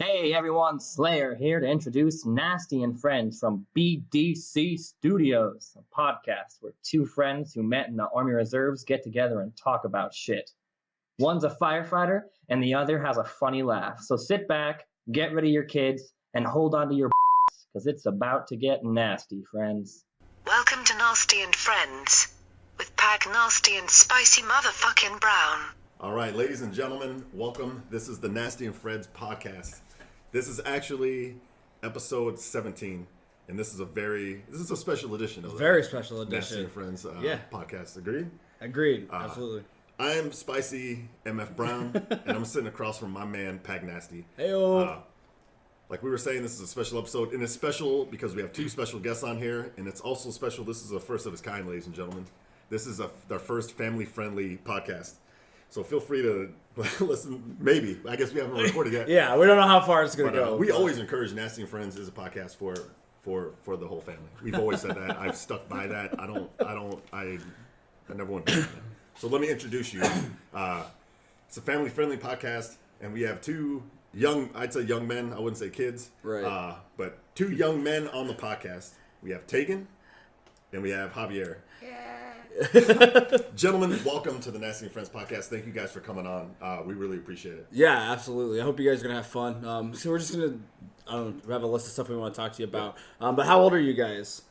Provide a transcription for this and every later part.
Hey everyone, Slayer here to introduce Nasty and Friends from BDC Studios, a podcast where two friends who met in the Army Reserves get together and talk about shit. One's a firefighter and the other has a funny laugh. So sit back, get rid of your kids, and hold on to your because it's about to get nasty, friends. Welcome to Nasty and Friends with Pagnasty and Spicy Motherfucking Brown. All right, ladies and gentlemen, welcome. This is the Nasty and Friends podcast. This is actually episode 17, and this is a special edition of the very special edition Nasty and Friends podcast. Agreed. Absolutely. I am Spicy MF Brown, and I'm sitting across from my man Pagnasty. Heyo. Like we were saying, this is a special episode, and it's special because we have two special guests on here, and it's also special. This is the first of its kind, ladies and gentlemen. This is our first family-friendly podcast. So feel free to listen, maybe. I guess we haven't recorded yet. Yeah, we don't know how far it's going to go. We always encourage Nasty and Friends as a podcast for the whole family. We've always said that. I've stuck by that. I never want to do that. So let me introduce you. It's a family-friendly podcast, and we have two I'd say young men. I wouldn't say kids. Right. But two young men on the podcast. We have Tegan, and we have Javier. Gentlemen, welcome to the Nasty and Friends podcast. Thank you guys for coming on. We really appreciate it. Yeah, absolutely. I hope you guys are going to have fun. So we're just going to, we have a list of stuff we want to talk to you about. But how old are you guys?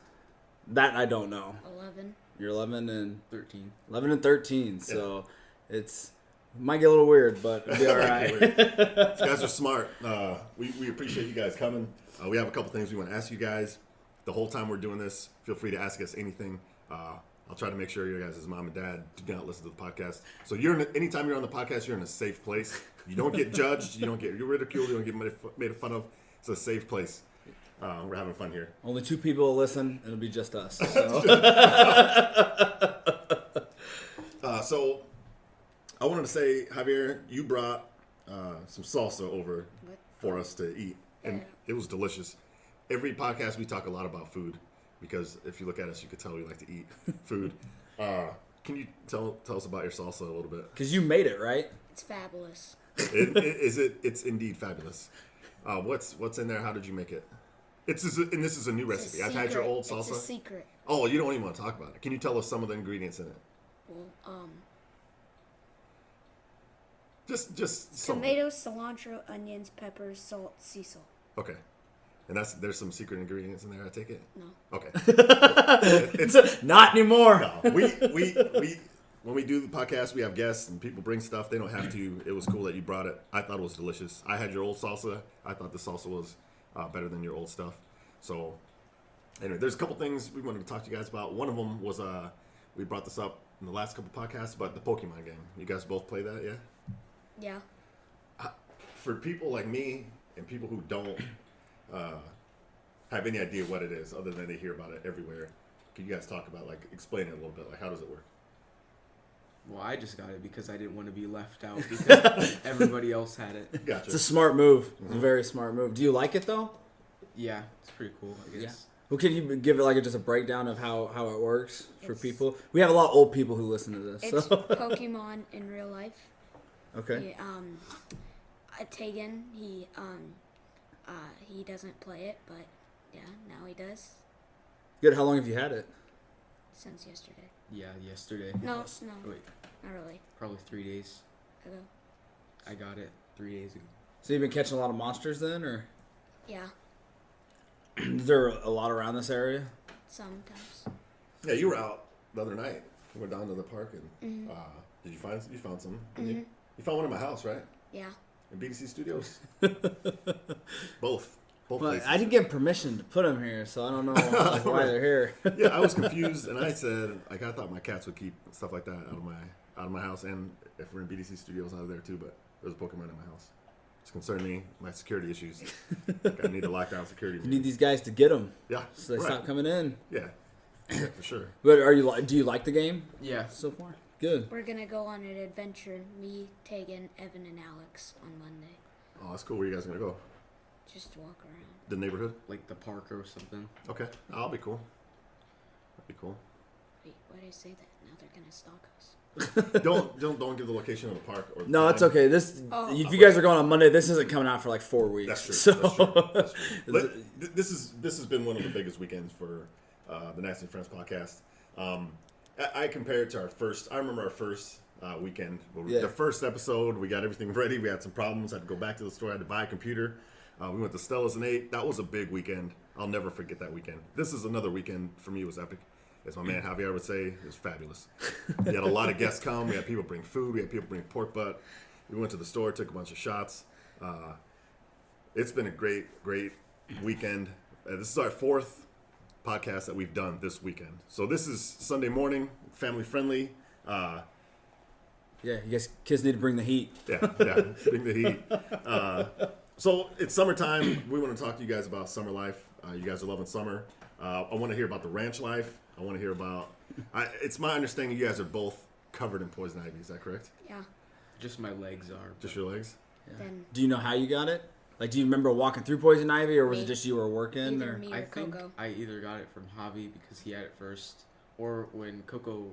That I don't know. 11. You're 11 and 13. 11 and 13. So it might get a little weird, but it'll be all right. You guys are smart. We appreciate you guys coming. We have a couple things we want to ask you guys. The whole time we're doing this, feel free to ask us anything. I'll try to make sure your guys' mom and dad do not listen to the podcast. So anytime you're on the podcast, you're in a safe place. You don't get judged. You don't get ridiculed. You don't get made fun of. It's a safe place. We're having fun here. Only two people will listen. It'll be just us. So, so I wanted to say, Javier, you brought some salsa over for us to eat, and it was delicious. Every podcast we talk a lot about food. Because if you look at us, you could tell we like to eat food. Can you tell us about your salsa a little bit? because you made it, right? It's fabulous. It's indeed fabulous. What's in there? How did you make it? This is a new recipe. I've had your old salsa. It's a secret. Oh, you don't even want to talk about it. Can you tell us some of the ingredients in it? Well, Just some. tomatoes, cilantro, onions, peppers, salt, sea salt. Okay. And there's some secret ingredients in there, I take it? No. Okay. It's not anymore. No. We when we do the podcast, we have guests and people bring stuff. They don't have to. It was cool that you brought it. I thought it was delicious. I had your old salsa. I thought the salsa was better than your old stuff. So anyway, there's a couple things we wanted to talk to you guys about. One of them was we brought this up in the last couple podcasts, but the Pokemon game. You guys both play that, yeah? Yeah. For people like me and people who don't have any idea what it is other than they hear about it everywhere, can you guys talk about, like, explain it a little bit, like, how does it work? Well, I just got it because I didn't want to be left out because everybody else had it. Gotcha. It's a smart move. It's a very smart move. Do you like it, though? Yeah, it's pretty cool, I guess. Yeah. Well, can you give it like just a breakdown of how it works for people? We have a lot of old people who listen to this. It's So. Pokemon in real life. Okay. Tegan, he doesn't play it, but yeah, now he does. Good. How long have you had it? Since yesterday. Yeah, yesterday. No, Wait, not really. probably 3 days. Ago. I got it 3 days ago. So you've been catching a lot of monsters then, or Yeah, is there a lot around this area? sometimes. Yeah, you were out the other night. We went down to the park and did you found some? You found one in my house, right? Yeah. In BDC Studios. Both Well, places. I didn't get permission to put them here, so I don't know why they're here. Yeah, I was confused, and I said, like, I thought my cats would keep stuff like that out of my house, and if we're in BDC Studios, out of there too. But there's a Pokemon in my house. It's concerning me, my security issues. Like, I need to lock down security. You need these guys to get them, Yeah, so they right. stop coming in. Yeah, for sure. But do you like the game Yeah. so far? Good. We're gonna go on an adventure. Me, Tegan, Evan, and Alex on Monday. Oh, that's cool. Where you guys gonna go? Just walk around. The neighborhood? Like the park or something. Okay, I'll be cool. That'd be cool. Wait, why did I say that? Now they're gonna stalk us. Don't give the location of the park. Or No, the it's time. okay. If you guys are going on Monday, this isn't coming out for like 4 weeks. That's true. So. That's true. This has been one of the biggest weekends for the Nasty and Friends podcast. I compare it to our first. I remember our first weekend. The first episode, we got everything ready. We had some problems. Had to go back to the store. Had to buy a computer. We went to Stella's and ate. That was a big weekend. I'll never forget that weekend. This is another weekend for me. It was epic. As my man Javier would say, it was fabulous. We had a lot of guests come. We had people bring food. We had people bring pork butt. We went to the store, took a bunch of shots. It's been a great weekend. This is our 4th podcast that we've done this weekend. So this is Sunday morning, family friendly. Yeah, you guys kids need to bring the heat. Yeah, bring the heat. So it's summertime. We want to talk to you guys about summer life. You guys are loving summer. I want to hear about the ranch life. I want to hear about. It's my understanding you guys are both covered in poison ivy. Is that correct? Yeah. Just my legs are. Just your legs? Yeah. Then Do you know how you got it? Like, do you remember walking through poison ivy, or was Me. it just you were working? Either Or me I or think Coco. I either got it from Javi because he had it first, or when Coco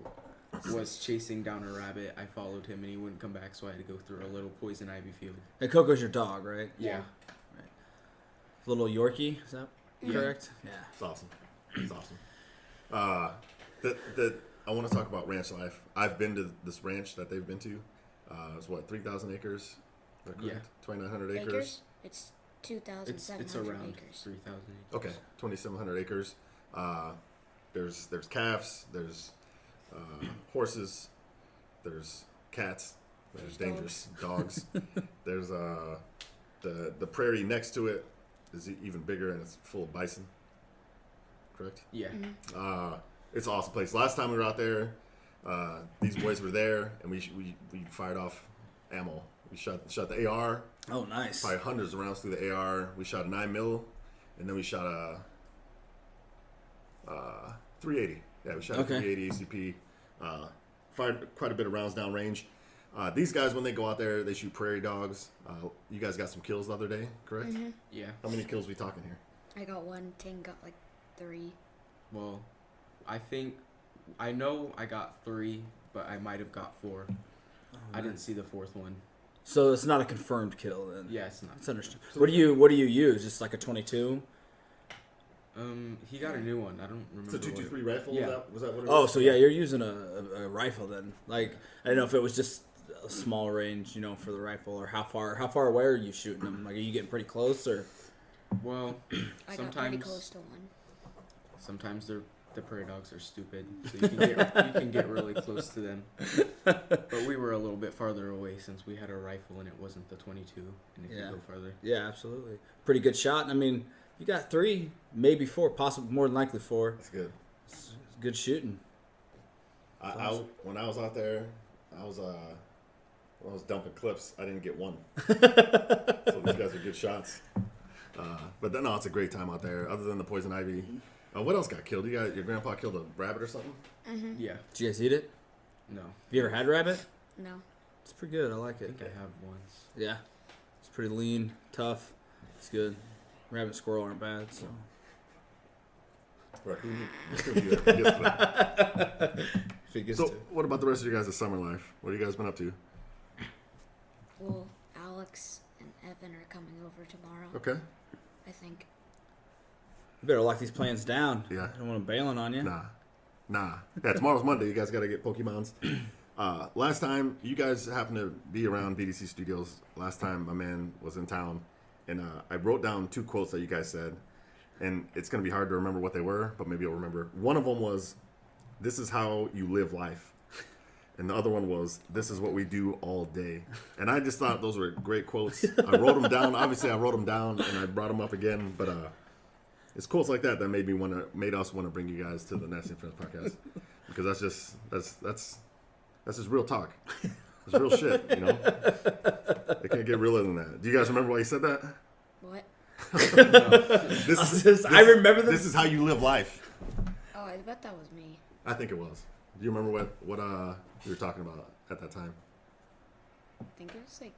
was chasing down a rabbit, I followed him and he wouldn't come back, so I had to go through a little poison ivy field. And Coco's your dog, right? Yeah. Little Yorkie, is that correct? Yeah. It's awesome. It's awesome. I want to talk about ranch life. I've been to this ranch that they've been to. It's 3,000 acres? Is that correct? Yeah. 2,900 acres? Acres? It's 2,700 It's around acres. 3,000. Okay, 2,700 acres. There's calves. There's horses. There's cats. There's dangerous dogs. There's the prairie next to it is even bigger, and it's full of bison. Correct? Yeah. It's an awesome place. Last time we were out there, these boys were there, and we fired off ammo. We shot the AR. Oh, nice. Probably hundreds of rounds through the AR. We shot a 9mm, and then we shot a 380. Yeah, we shot a 380 ACP. Fired quite a bit of rounds down range. These guys, when they go out there, they shoot prairie dogs. You guys got some kills the other day, correct? Mm-hmm. Yeah. How many kills we talking here? I got 1. Ting got like 3. Well, I know I got 3, but I might have got 4. I didn't see the 4th one. So it's not a confirmed kill then. Yeah, it's not. That's understood. What do you use? Just like a 22? He got a new one. I don't remember. It's a 223 rifle. Yeah. Was that what it was? Oh, so yeah, you're using a rifle then. Like, I don't know if it was just a small range, for the rifle, or how far away are you shooting them? Like, are you getting pretty close, or? Well, I got pretty close to 1. Sometimes the prairie dogs are stupid, so you can get really close to them. But we were a little bit farther away since we had a rifle and it wasn't the 22, and it could go farther. Yeah, absolutely. Pretty good shot. I mean, you got 3, maybe 4, possibly more than likely 4. That's good. It's good shooting. When I was out there, I was dumping clips. I didn't get 1. So these guys are good shots. But then, no, it's a great time out there. Other than the poison ivy, what else got killed? Your grandpa killed a rabbit or something? Mm-hmm. Yeah. Did you guys eat it? No. Have you ever had rabbit? No. It's pretty good. I like I it. think I have once. Yeah. It's pretty lean, tough. It's good. Rabbit and squirrel aren't bad, so. Raccoon. If it gets So, to it. what about the rest of your guys' summer life? What have you guys been up to? Well, Alex and Evan are coming over tomorrow. Okay. I think. You better lock these plans down. Yeah. I don't want them bailing on you. Nah. Yeah, tomorrow's Monday. You guys got to get Pokemons. Last time, you guys happened to be around BDC Studios. Last time, my man was in town. And I wrote down 2 quotes that you guys said. And it's going to be hard to remember what they were, but maybe you'll remember. One of them was, "This is how you live life." And the other one was, "This is what we do all day." And I just thought those were great quotes. I wrote them down. Obviously, I wrote them down, and I brought them up again. But it's quotes like that made us want to bring you guys to the Nasty and Friends podcast, because that's just real talk. It's real shit, It can't get realer than that. Do you guys remember why you said that? What? I remember this. This is how you live life. Oh, I bet that was me. I think it was. Do you remember what you were talking about at that time? I think it was like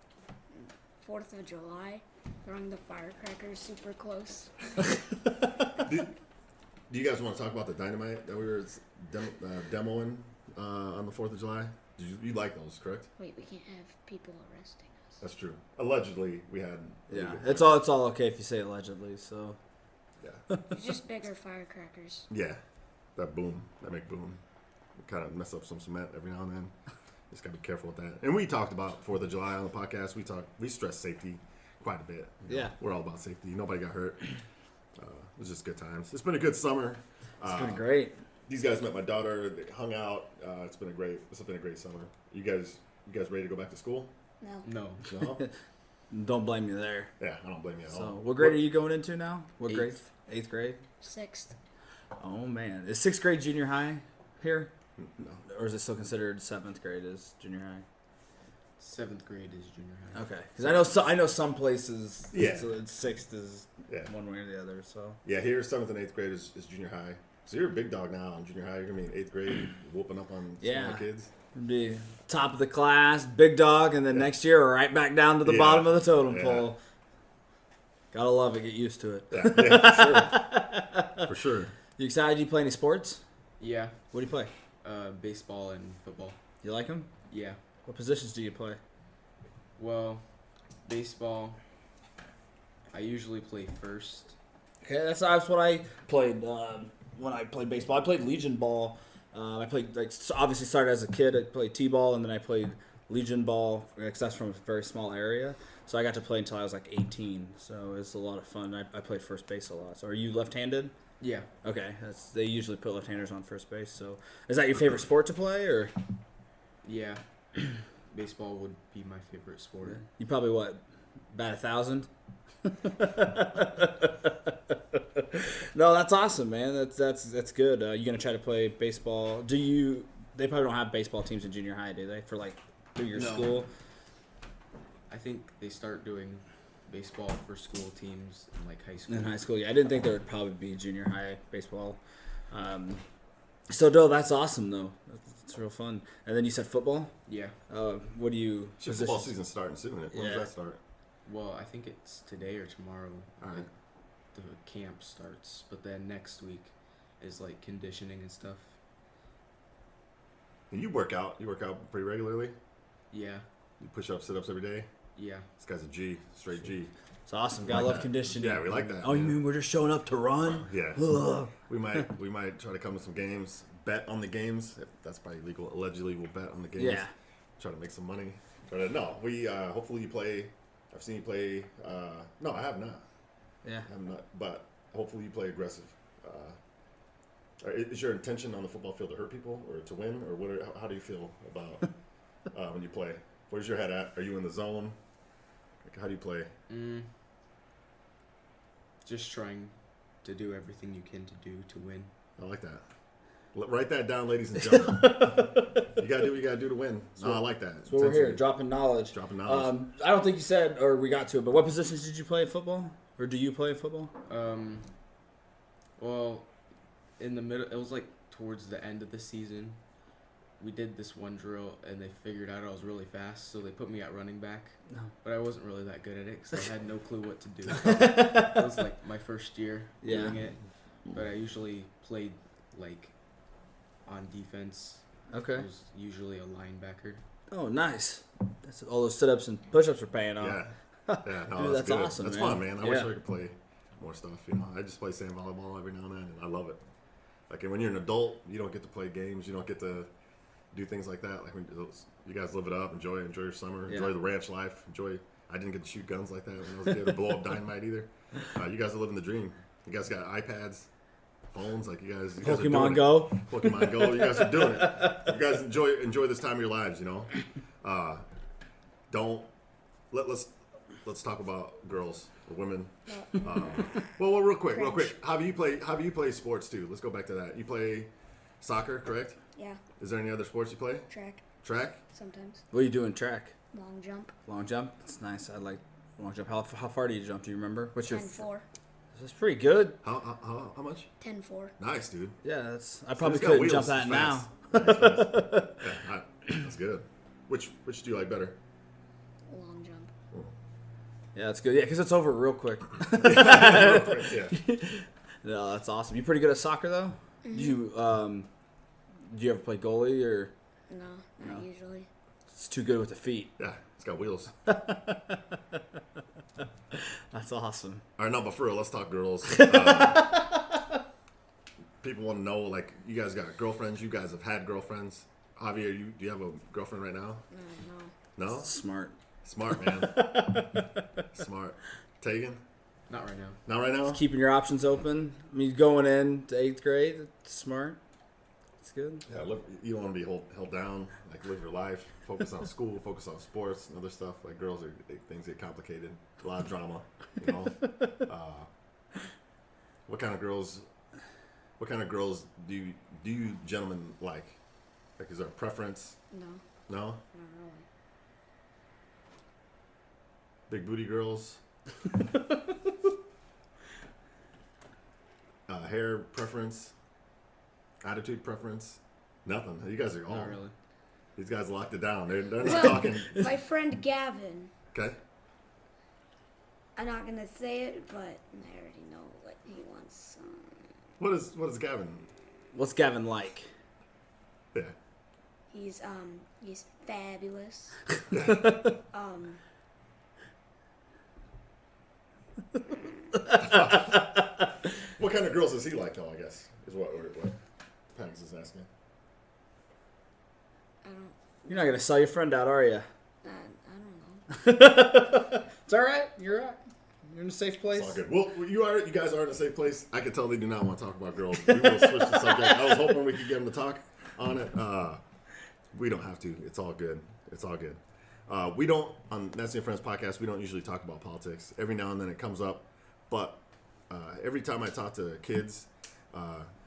4th of July. Throwing the firecrackers super close. Do you guys want to talk about the dynamite that we were demoing on the 4th of July? You like those, correct? Wait, we can't have people arresting us. That's true. Allegedly, we had. Yeah, illegal it's all okay if you say allegedly. So Yeah. It's just bigger firecrackers. Yeah. That boom. That make boom. Kind of mess up some cement every now and then. Just gotta be careful with that. And we talked about 4th of July on the podcast. We stress safety quite a bit. You know, Yeah. we're all about safety. Nobody got hurt. It was just good times. It's been a good summer. it's been great. These guys met my daughter. They hung out. It's been a great summer. You guys ready to go back to school? No. No. No? Don't blame me there. Yeah, I don't blame you at all. So, what grade are you going into now? What grade? Eighth. 8th grade. 6th. Oh man, is 6th grade junior high here, No. or is it still considered 7th grade as junior high? 7th grade is junior high. Okay, because I know some places. Yeah. it's 6th is Yeah. one way or the other. So Yeah, here 7th and 8th grade is junior high. So you're a big dog now in junior high. You're gonna be in 8th grade, whooping up on Yeah. smaller kids. be top of the class, big dog, and then next year right back down to the Yeah. bottom of the totem Yeah. pole. Gotta love it. Get used to it. Yeah, for sure. You excited? You play any sports? Yeah. What do you play? Baseball and football. You like them? Yeah. What positions do you play? Well, baseball, I usually play first. Okay, that's what I played when I played baseball. I played Legion ball. I played obviously started as a kid. I played t-ball and then I played Legion ball because that's from a very small area. So I got to play until I was like 18. So it's a lot of fun. I played first base a lot. So are you left-handed? Yeah. Okay, they usually put left-handers on first base. So is that your favorite sport to play, or Yeah. Baseball would be my favorite sport. you probably bat 1,000? No, that's awesome, man. That's good. You gonna try to play baseball? They probably don't have baseball teams in junior high, do they? For through your No. school? I think they start doing baseball for school teams in high school. In high school, yeah. I didn't think there would probably be junior high baseball. So, no, that's awesome, though. That's real fun. And then you said football? Yeah. What do you... Shit, football season's starting soon. When Yeah. does that start? Well, I think it's today or tomorrow. All right. The camp starts, but then next week is conditioning and stuff. And you work out. You work out pretty regularly. Yeah. You push up, sit ups every day. Yeah. This guy's a G, straight G. It's awesome. Gotta love conditioning. Yeah, we like that. Oh, you man. mean we're just showing up to run? Yeah. Ugh. We might try to come to some games, bet on the games. If that's probably legal. Allegedly, we'll bet on the games. Yeah. Try to make some money. We hopefully you play. I've seen you play. No, I have not. Yeah. I'm not. But hopefully you play aggressive. Is your intention on the football field to hurt people or to win, or how do you feel about when you play? Where's your head at? Are you in the zone? How do you play? Just trying to do everything you can to win. I like that. Write that down, ladies and gentlemen. You gotta do what you gotta do to win. No, I like that. That's what we're here, dropping knowledge. Dropping knowledge. I don't think you said, or we got to it, but what positions did you play in football? Or do you play in football? Well, in the middle, it was towards the end of the season. We did this one drill, and they figured out I was really fast, so they put me at running back. No. But I wasn't really that good at it because I had no clue what to do. It was my first year doing it, but I usually played on defense. Okay. I was usually a linebacker. Oh, nice. That's all those sit-ups and push-ups are paying off. Yeah. No, Dude, that's that's good. awesome, That's man. fun, man. I Yeah. wish I could play more stuff. I just play sand volleyball every now and then, and I love it. When you're an adult, you don't get to play games. You don't get to do things like that. When you guys live it up, enjoy your summer, enjoy the ranch life, I didn't get to shoot guns like that when I was a kid, or blow up dynamite either. You guys are living the dream. You guys got iPads, phones, you guys are doing Pokemon it. Go. Pokemon Go. You guys are doing it. You guys enjoy this time of your lives. Let's talk about girls or women. Well, real quick. How do you play sports too? Let's go back to that. You play soccer, correct? Yeah. Is there any other sports you play? Track. Sometimes. What do you do in track? Long jump. Long jump? That's nice. I like long jump. How far do you jump? Do you remember? What's your... 10-4. That's pretty good. How much? 10-4. Nice, dude. Yeah, I probably It's got couldn't jump wheels. that It's now. Yeah, that's good. Which do you like better? Long jump. Yeah, that's good. Yeah, because it's over real quick. Yeah. No, that's awesome. You pretty good at soccer though? Mm-hmm. Do you ever play goalie or? No, not usually. It's too good with the feet. Yeah, it's got wheels. That's awesome. All right, no, but for real, let's talk girls. People want to know, like, you guys got girlfriends. You guys have had girlfriends. Javier, do you have a girlfriend right now? No. No? Smart. Smart, man. Smart. Tegan? Not right now. Not right now? Keeping your options open. I mean, going in to 8th grade, it's smart. It's good. Yeah, look, you don't want to be held down. Like, live your life. Focus on school. Focus on sports and other stuff. Like, girls things get complicated. A lot of drama, you know? What kind of girls do you gentlemen like? Like, is there a preference? No. No? Not really. Big booty girls? Hair preference? Attitude preference? Nothing. You guys are all... Not really. These guys locked it down. They're not Well, talking. my friend Gavin. Okay? I'm not gonna say it, but I already know what he wants. What is Gavin? What's Gavin like? Yeah. He's fabulous. What kind of girls is he like, though, I guess, is what Pags is asking. I don't. You're not gonna sell your friend out, are you? I don't know. It's all right. You're right. You're in a safe place. It's all good. Well, you guys are in a safe place. I can tell they do not want to talk about girls. We will switch the subject. I was hoping we could get them to talk on it. We don't have to. It's all good. It's all good. We don't, on Nasty and Friends podcast, we don't usually talk about politics. Every now and then it comes up, but every time I talk to kids,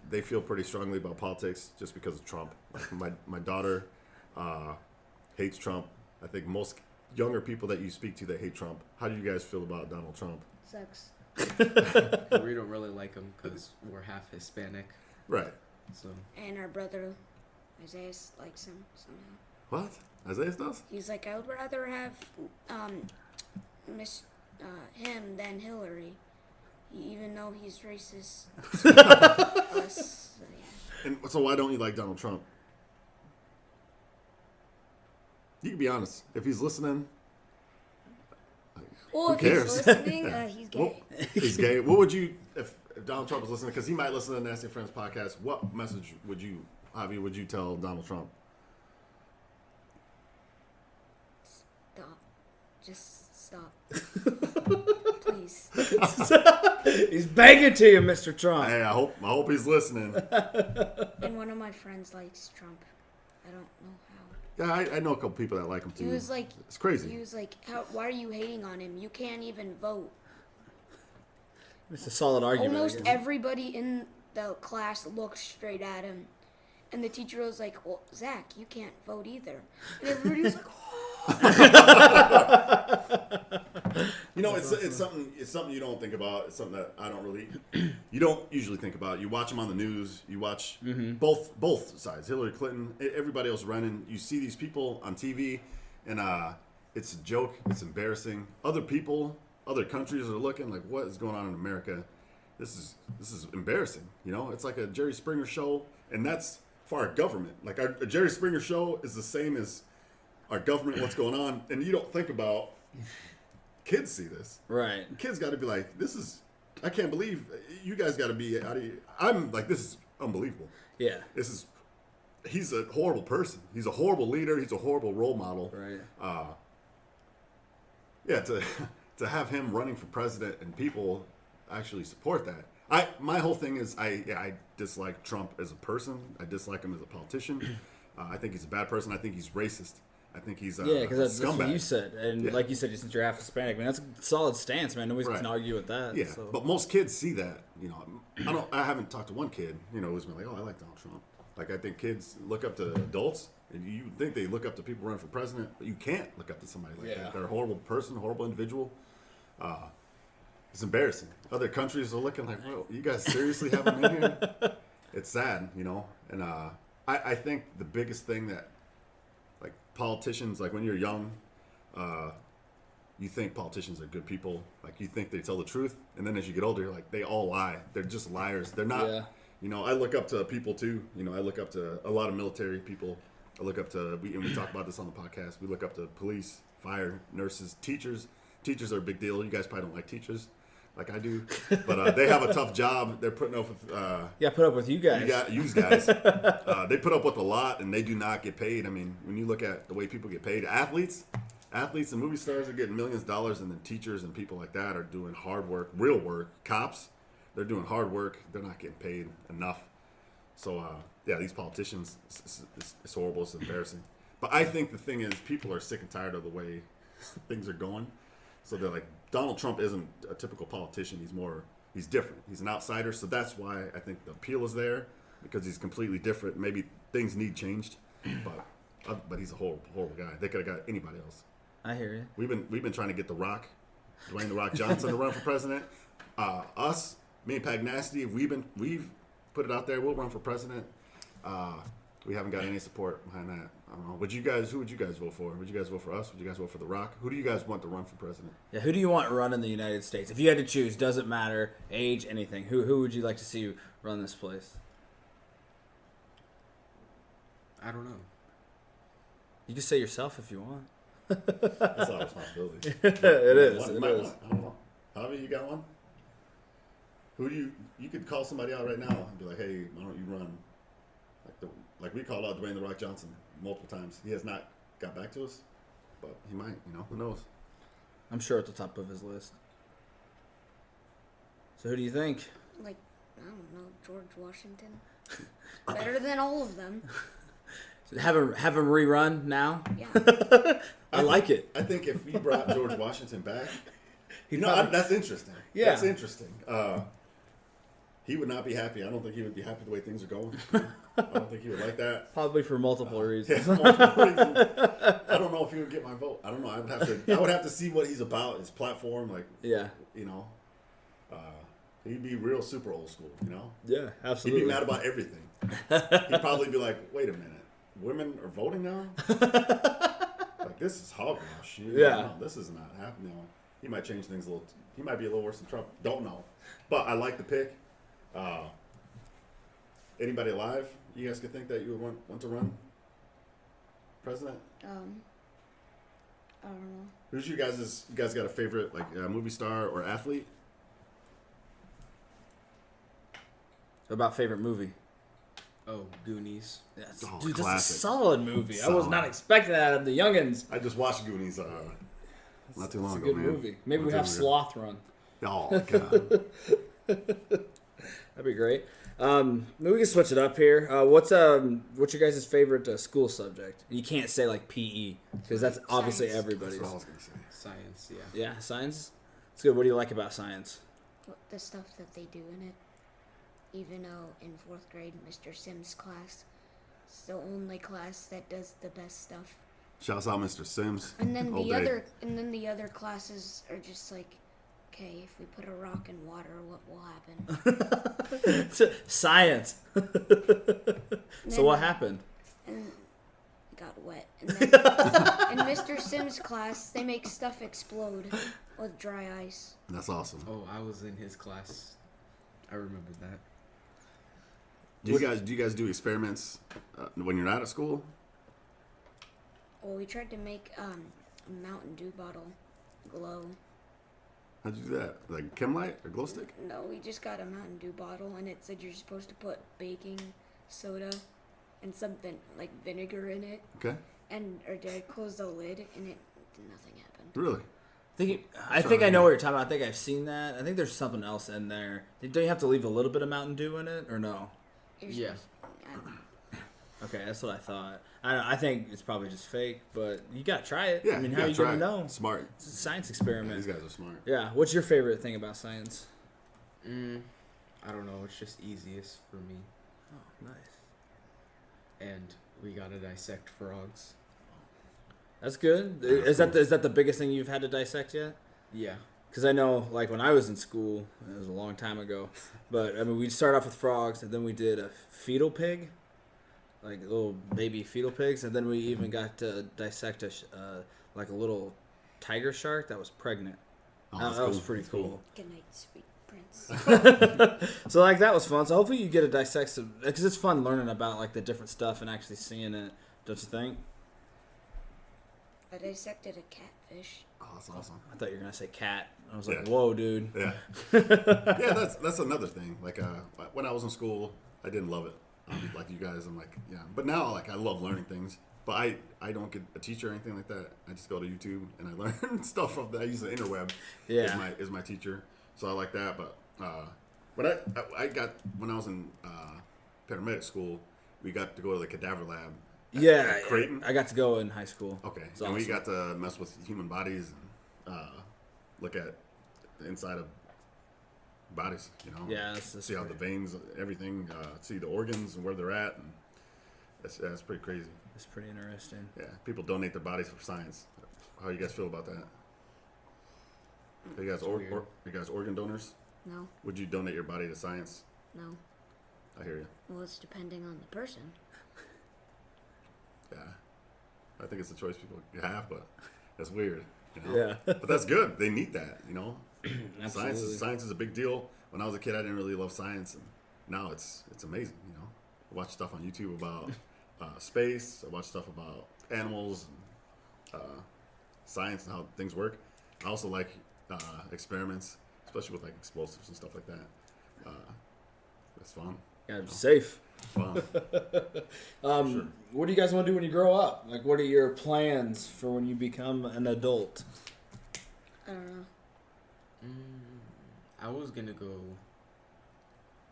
they feel pretty strongly about politics just because of Trump. Like my daughter hates Trump. I think most younger people that you speak to that hate Trump. How do you guys feel about Donald Trump? Sucks. We don't really like him because we're half Hispanic. Right. So And our brother Isaiah likes him somehow. What? Isaiah does? He's like, I would rather have him than Hillary, even though he's racist. Us, so yeah. And so why don't you like Donald Trump? You can be honest. If he's listening, Well, who if cares? he's listening, he's gay. Well, he's gay. What would you, if Donald Trump was listening, because he might listen to the Nasty Friends podcast, what message would you, Javi, would you tell Donald Trump? Stop. Just stop. Please. He's begging to you, Mr. Trump. Hey, I hope he's listening. And one of my friends likes Trump. I don't know how. Yeah, I know a couple people that like him too. He was like, it's crazy. He was like, why are you hating on him? You can't even vote. It's a solid argument. Almost I guess. everybody in the class looked straight at him. And the teacher was like, well, Zach, you can't vote either. And everybody was like, You know, it's something you don't think about. It's something that I don't really, you don't usually think about. You watch them on the news. You watch both sides. Hillary Clinton, everybody else running. You see these people on TV, and it's a joke. It's embarrassing. Other people, other countries are looking like, what is going on in America? This is embarrassing. You know, it's like a Jerry Springer show, and that's for our government. Like a Jerry Springer show is the same as our government. What's going on, and you don't think about. Kids see this. Right. Kids got to be like, I can't believe you guys got to be out of here. I'm like, this is unbelievable. Yeah. He's a horrible person. He's a horrible leader. He's a horrible role model. Right. Yeah, to have him running for president and people actually support that. My whole thing is I dislike Trump as a person. I dislike him as a politician. I think he's a bad person. I think he's racist. I think he's a because that's scumbag. what you said, and like you said, since you're half Hispanic, man, that's a solid stance, man. Nobody's can argue with that. Yeah, so. but most kids see that. You know, I haven't talked to one kid, you know, who's been like, oh, I like Donald Trump. Like, I think kids look up to adults, and you think they look up to people running for president, but you can't look up to somebody like that. They're a horrible person, horrible individual. It's embarrassing. Other countries are looking like, whoa, you guys seriously have him in here? It's sad, you know. And I think the biggest thing that, like, politicians, like when you're young, you think politicians are good people. Like, you think they tell the truth. And then as you get older, you're like, they all lie. They're just liars. They're not, you know, I look up to people too. You know, I look up to a lot of military people, I look up to, and we talk about this on the podcast, we look up to police, fire, nurses, teachers. Teachers are a big deal. You guys probably don't like teachers like I do, but they have a tough job. They're putting up with... put up with you guys. You guys. They put up with a lot, and they do not get paid. I mean, when you look at the way people get paid, athletes and movie stars are getting millions of dollars, and then teachers and people like that are doing hard work, real work. Cops, they're doing hard work. They're not getting paid enough. So, these politicians, it's horrible. It's embarrassing. But I think the thing is, people are sick and tired of the way things are going. So they're like, Donald Trump isn't a typical politician. He's different. He's an outsider. So that's why I think the appeal is there, because he's completely different. Maybe things need changed, but he's a horrible guy. They could have got anybody else. I hear you. We've been trying to get Dwayne the Rock Johnson to run for president. Me and Pagnasty, we've put it out there. We'll run for president. We haven't got any support behind that. I don't know. Who would you guys vote for? Would you guys vote for us? Would you guys vote for The Rock? Who do you guys want to run for president? Yeah, who do you want run in the United States? If you had to choose, doesn't matter, age, anything. Who would you like to see run this place? I don't know. You can say yourself if you want. That's our responsibility. It is. I don't know. Javi, you got one? Who do you could call somebody out right now and be like, hey, why don't you run? Like we called out Dwayne the Rock Johnson multiple times. He has not got back to us, but he might. Who knows? I'm sure at the top of his list. So who do you think? Like, I don't know, George Washington. Better than all of them. Have him rerun now? Yeah. I like it. I think if we brought George Washington back, probably, that's interesting. Yeah. That's interesting. He would not be happy. I don't think he would be happy the way things are going. I don't think he would like that. Probably for multiple reasons. Yeah, multiple reasons. I don't know if he would get my vote. I don't know. I would have to see what he's about, his platform. He'd be real super old school. Yeah, absolutely. He'd be mad about everything. He'd probably be like, "Wait a minute, women are voting now? Like this is hogwash. No, this is not happening." He might change things a little. He might be a little worse than Trump. Don't know. But I like the pick. Anybody alive? You guys could think that you would want to run president? I don't know. Who's you guys got a favorite movie star or athlete? What about favorite movie? Oh, Goonies. Yes. Oh, Dude, classic. that's a solid movie. I was Solid. not expecting that of the youngins. I just watched Goonies not too long It's ago, a good man. movie. Maybe Not we too have long ago. Sloth run. Oh god. That'd be great. Maybe we can switch it up here. What's your guys' favorite school subject? And you can't say like PE because that's obviously Science. everybody's. That's what I was gonna say. Science, yeah. Yeah, science. It's good. What do you like about science? The stuff that they do in it. Even though in 4th grade, Mr. Sims' class is the only class that does the best stuff. Shouts out Mr. Sims. And then All the day. other classes are just like, okay, if we put a rock in water, what will happen? Science. So what happened? And it got wet. And then in Mr. Sims' class, they make stuff explode with dry ice. That's awesome. Oh, I was in his class. I remember that. Do you guys do experiments when you're not at school? Well, we tried to make a Mountain Dew bottle glow. How'd you do that? Like chem light or glow stick? No, we just got a Mountain Dew bottle, and it said you're supposed to put baking soda and something like vinegar in it. Okay. And our dad closed the lid, and nothing happened. Really? I think I know what you're talking about. I think I've seen that. I think there's something else in there. Don't you have to leave a little bit of Mountain Dew in it, or no? Yeah. I don't know. Okay, that's what I thought. I think it's probably just fake, but you gotta try it. Yeah. I mean, you how are gotta you try gonna it. know? Smart. It's a science Yeah, experiment. these guys are smart. Yeah. What's your favorite thing about science? I don't know. It's just easiest for me. Oh, nice. And we gotta dissect frogs. That's good. Is that the biggest thing you've had to dissect yet? Yeah. Because I know, like, when I was in school, it was a long time ago, but, I mean, we'd start off with frogs, and then we did a fetal pig, like little baby fetal pigs, and then we even got to dissect a little tiger shark that was pregnant. Oh, that that's was cool. pretty That's cool. cool. Good night, sweet prince. So, like, that was fun. So hopefully you get to dissect some, because it's fun learning about, like, the different stuff and actually seeing it Don't you think? I dissected a catfish. Oh, that's awesome. I thought you were gonna say cat. I was like, Yeah. whoa, dude. Yeah. Yeah, that's another thing. Like, when I was in school, I didn't love it. Like you guys, I'm like, yeah. But now, like, I love learning things. But I don't get a teacher or anything like that. I just go to YouTube and I learn stuff from that. I use the interweb. Yeah. Is my teacher. So I like that. But I got, when I was in paramedic school, we got to go to the cadaver lab. At Creighton. I got to go in high school. Okay. It's And we awesome. got to mess with human bodies and look at the inside of bodies, you know. Yeah, that's see how the veins, everything, see the organs and where they're at, and that's pretty crazy. It's pretty interesting. Yeah, people donate their bodies for science. How you guys feel about that? Are you guys organ donors? No, Would you donate your body to science? no. I hear you. Well, it's depending on the person. Yeah, I think it's a choice people have, but that's weird. You know? Yeah. But that's good. They need that, you know. Absolutely. Science is a big deal. When I was a kid, I didn't really love science, and now it's amazing. You know, I watch stuff on YouTube about space. I watch stuff about animals, and, science, and how things work. I also like experiments, especially with like explosives and stuff like that. It's fun. Gotta be safe. Fun. Sure. What do you guys want to do when you grow up? Like, what are your plans for when you become an adult? I don't know. I was gonna go.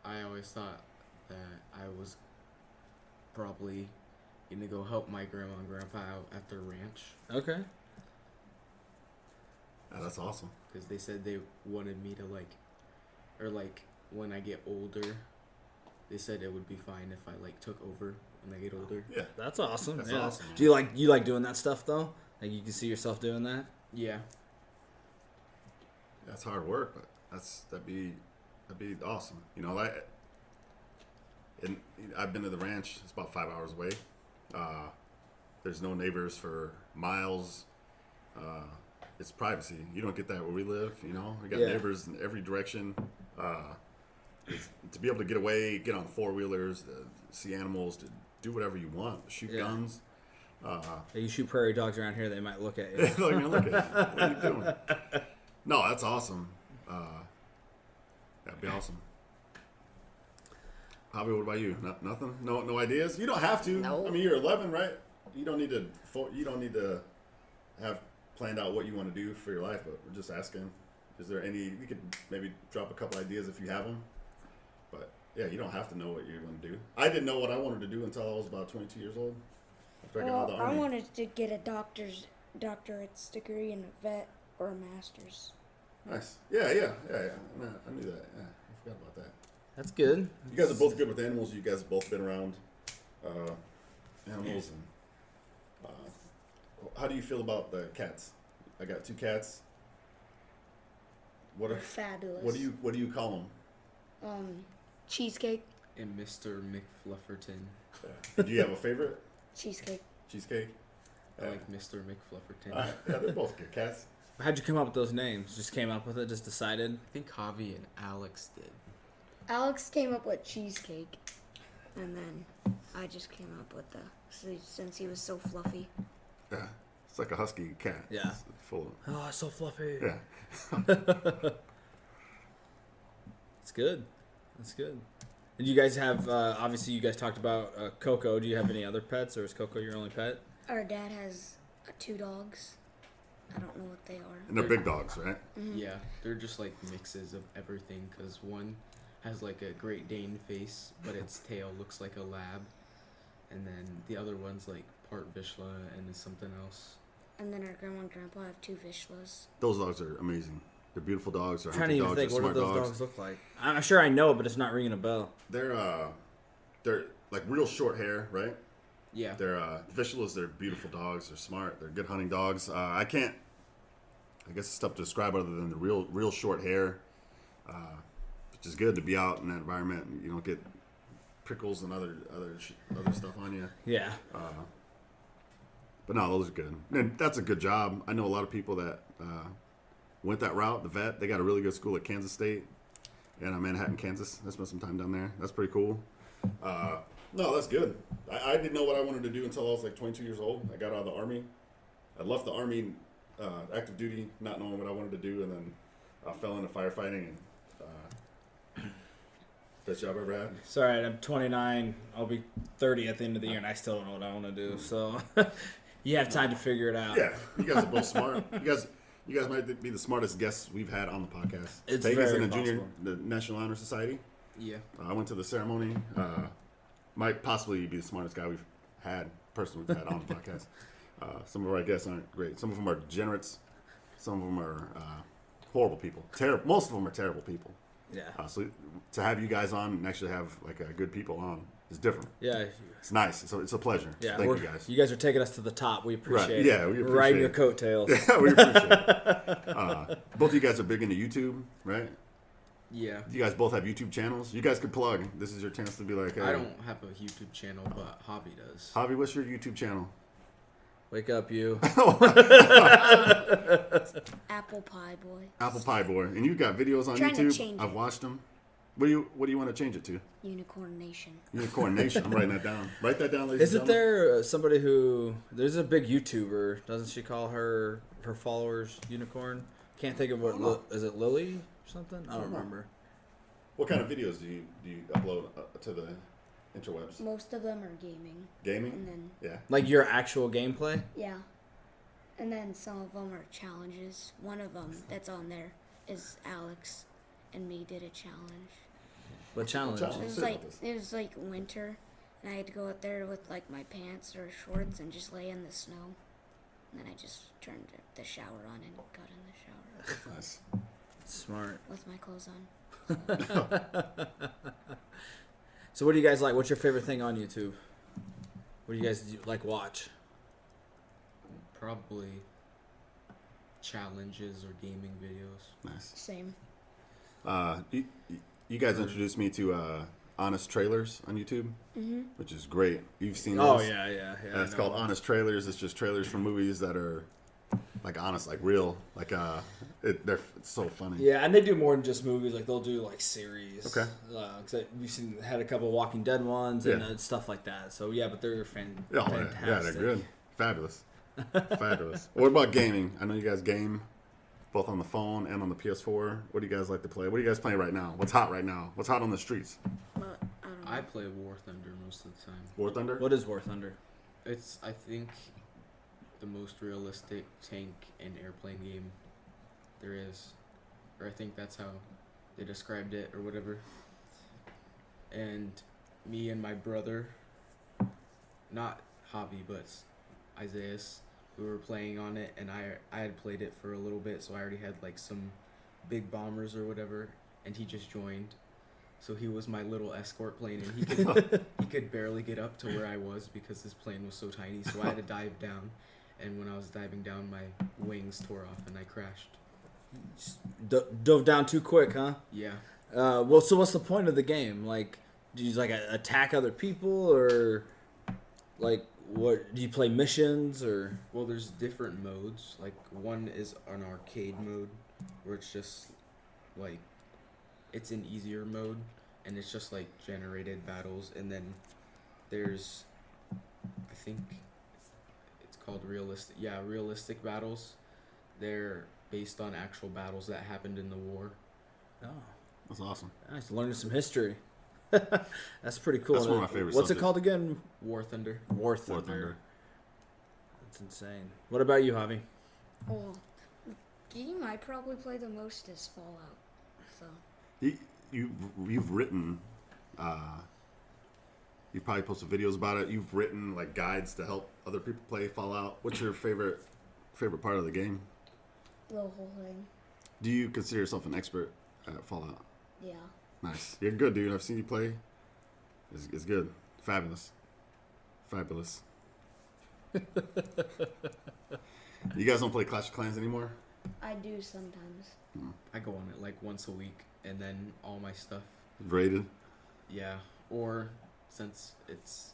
I always thought that I was probably gonna go help my grandma and grandpa out at their ranch Okay. Yeah, that's awesome. because they said they wanted me to like when I get older. They said it would be fine if I like took over when I get older. Yeah. That's awesome. That's yeah. awesome, man. Do you like doing that stuff though? Like, you can see yourself doing that? Yeah. That's hard work, but that'd be awesome. You know, and I've been to the ranch. It's about 5 hours away. There's no neighbors for miles. It's privacy. You don't get that where we live. You know, we got Yeah. neighbors in every direction. To be able to get away, get on 4-wheelers, to see animals, to do whatever you want, shoot Yeah. guns. Hey, you shoot prairie dogs around here, they might look at you. They're gonna look at you. What are you doing? No, that's awesome. That'd be awesome. Javi, what about you? Nothing? No ideas? You don't have to. No. I mean, you're 11, right? You don't need to have planned out what you want to do for your life. But we're just asking. Is there any? We could maybe drop a couple ideas if you have them. But yeah, you don't have to know what you're going to do. I didn't know what I wanted to do until I was about 22 years old. After I got out of the Well, I army. wanted to get a doctorate's degree in a vet or a master's. Nice. Yeah. I knew that. Yeah, I forgot about that. That's good. You guys are both good with animals. You guys have both been around animals. And how do you feel about the cats? I got 2 cats. They're fabulous. What do you call them? Cheesecake. And Mr. McFlufferton. Do you have a favorite? Cheesecake. Cheesecake. I like Mr. McFlufferton. Yeah, they're both good cats. How'd you come up with those names? Just came up with it? Just decided? I think Javi and Alex did. Alex came up with cheesecake, and then I just came up with since he was so fluffy. Yeah, it's like a husky cat. Yeah. It's full of. Oh, it's so fluffy. Yeah. It's good. That's good. And you guys have, obviously you guys talked about Coco. Do you have any other pets, or is Coco your only pet? Our dad has 2 dogs. I don't know what they are. And they're big dogs, right? Yeah, they're just like mixes of everything because one has like a Great Dane face, but its tail looks like a lab. And then the other one's like part Vizsla and is something else. And then our grandma and grandpa have 2 Vizslas. Those dogs are amazing. They're beautiful dogs. They're I'm trying to hunting even dogs. think, They're what do smart those dogs look like? I'm sure I know, but it's not ringing a bell. They're like real short hair, right? Yeah. They're Vizslas. They're beautiful dogs. They're smart. They're good hunting dogs. I guess it's tough to describe other than the real short hair, which is good to be out in that environment. And you don't get prickles and other stuff on you. Yeah. But no, those are good. And that's a good job. I know a lot of people that went that route. The vet. They got a really good school at Kansas State, and Manhattan, Kansas. I spent some time down there. That's pretty cool. No, that's good. I didn't know what I wanted to do until I was like 22 years old. I got out of the Army. I left the Army, active duty, not knowing what I wanted to do, and then I fell into firefighting. And best job I ever had. Sorry, I'm 29. I'll be 30 at the end of the year, and I still don't know what I want to do. So you have time to figure it out. Yeah, you guys are both smart. You guys might be the smartest guests we've had on the podcast. It's Vegas very in possible. the National Honor Society. Yeah. I went to the ceremony. Might possibly be the smartest guy we've had on the podcast. Some of our guests aren't great. Some of them are degenerates. Some of them are horrible people. Most of them are terrible people. Yeah. So to have you guys on and actually have like good people on is different. Yeah. It's nice. It's a pleasure. Yeah. Thank you guys. You guys are taking us to the top. We appreciate it. Yeah, we appreciate riding it. your coattails. Yeah, we appreciate it. Both of you guys are big into YouTube, right? Yeah. You guys both have YouTube channels. You guys could plug. This is your chance to be like, hey, I don't have a YouTube channel, but Javi does. Javi, what's your YouTube channel? Wake up, you. Apple Pie Boy. Apple Pie Boy. And you've got videos on Trying to YouTube. change I've it. watched them. What do you want to change it to? Unicorn Nation. Unicorn Nation. I'm writing that down. Write that down, ladies Isn't and gentlemen. there somebody who... There's a big YouTuber. Doesn't she call her followers Unicorn? Can't think of what... Is it Lily or something? I don't remember. What kind of videos do you upload to the interwebs? Most of them are gaming. Gaming? And then, Yeah. Like your actual gameplay? yeah. And then some of them are challenges. One of them that's on there is Alex and me did a challenge. What challenge? challenge? It was like winter, and I had to go out there with like my pants or shorts and just lay in the snow. And then I just turned the shower on and got in the shower Nice. Smart. with my clothes on. So what do you guys like? What's your favorite thing on YouTube? What do you guys like watch? Probably challenges or gaming videos. Nice. Same. You guys introduced me to Honest Trailers on YouTube, which is great. You've seen Oh those? yeah. It's called Honest Trailers. It's just trailers from movies that are like honest, like real, like it's so funny. Yeah, and they do more than just movies. Like they'll do like series. Okay. Cause we've had a couple Walking Dead ones and Yeah. Stuff like that. So yeah, but they're fantastic. Yeah, they're good, fabulous, fabulous. What about gaming? I know you guys game both on the phone and on the PS4. What do you guys like to play? What are you guys playing right now? What's hot right now? What's hot on the streets? But I don't know. I play War Thunder most of the time. War Thunder. What is War Thunder? It's, I think, the most realistic tank and airplane game there is. Or I think that's how they described it or whatever. And me and my brother, not Javi, but Isaias, we were playing on it, and I had played it for a little bit, so I already had like some big bombers or whatever, and he just joined. So he was my little escort plane, and he could barely get up to where I was because his plane was so tiny. So I had to dive down, and when I was diving down, my wings tore off and I crashed. Dove down too quick, huh? Yeah. Well, so what's the point of the game? Like, do you like attack other people, or like what? Do you play missions, or? Well, there's different modes. Like one is an arcade mode, where it's just like it's an easier mode, and it's just like generated battles. And then there's, I think it's called realistic. Yeah, realistic battles. They're based on actual battles that happened in the war. Oh, That's awesome. nice. Learning some history. That's pretty cool. That's one of my favorite What's it subjects. called again? War Thunder. War Thunder. That's insane. What about you, Javi? Well, the game I probably play the most is Fallout. So You've written, you've probably posted videos about it. You've written like guides to help other people play Fallout. What's your favorite part of the game? the whole thing. Do you consider yourself an expert at Fallout? Yeah. Nice. You're good, dude. I've seen you play. It's good. Fabulous. Fabulous. You guys don't play Clash of Clans anymore? I do sometimes. I go on it like once a week, and then all my stuff. Rated? Yeah. Or since it's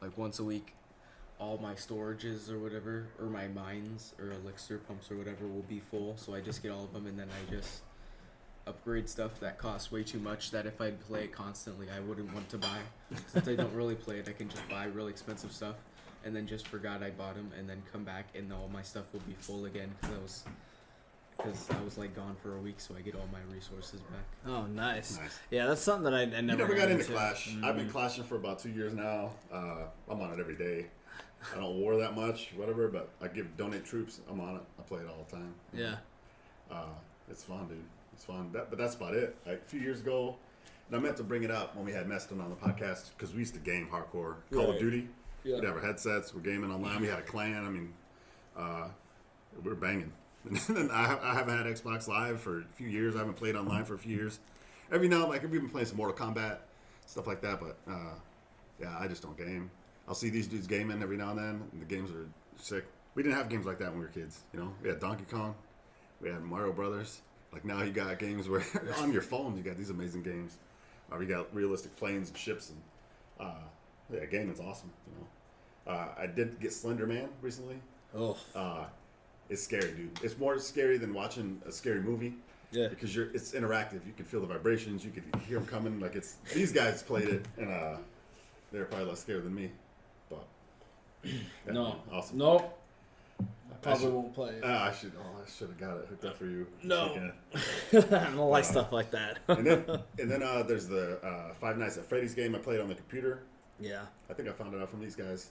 like once a week, all my storages or whatever, or my mines or elixir pumps or whatever will be full. So I just get all of them, and then I just upgrade stuff that costs way too much that if I'd play it constantly, I wouldn't want to buy. Since I don't really play it, I can just buy really expensive stuff and then just forgot I bought them and then come back and all my stuff will be full again because I was like gone for a week, so I get all my resources back. Oh, nice. Yeah, that's something that I never. You never got into Clash. I've been clashing for about 2 years now. I'm on it every day. I don't war that much, whatever, but I donate troops. I'm on it. I play it all the time. Yeah. It's fun, dude. It's fun. But that's about it. Like a few years ago, and I meant to bring it up when we had Meston on the podcast because we used to game hardcore Call of Duty. Yeah. We'd have our headsets. We're gaming online. We had a clan. I mean, we were banging. And then I haven't had Xbox Live for a few years. I haven't played online for a few years. Every now, like, we've been playing some Mortal Kombat, stuff like that. But yeah, I just don't game. I'll see these dudes gaming every now and then, and the games are sick. We didn't have games like that when we were kids. You know, we had Donkey Kong, we had Mario Brothers. Like now, you got games where on your phone you got these amazing games. We got realistic planes and ships, and yeah, gaming's awesome. You know, I did get Slender Man recently. Oh. It's scary, dude. It's more scary than watching a scary movie. Yeah. Because it's interactive. You can feel the vibrations. You can hear them coming. Like these guys played it, and they're probably less scared than me. But yeah, no, awesome. Nope. I probably won't play it. I should have got it hooked up for you. No. I don't like stuff like that. and then there's the Five Nights at Freddy's game I played on the computer. Yeah. I think I found it out from these guys.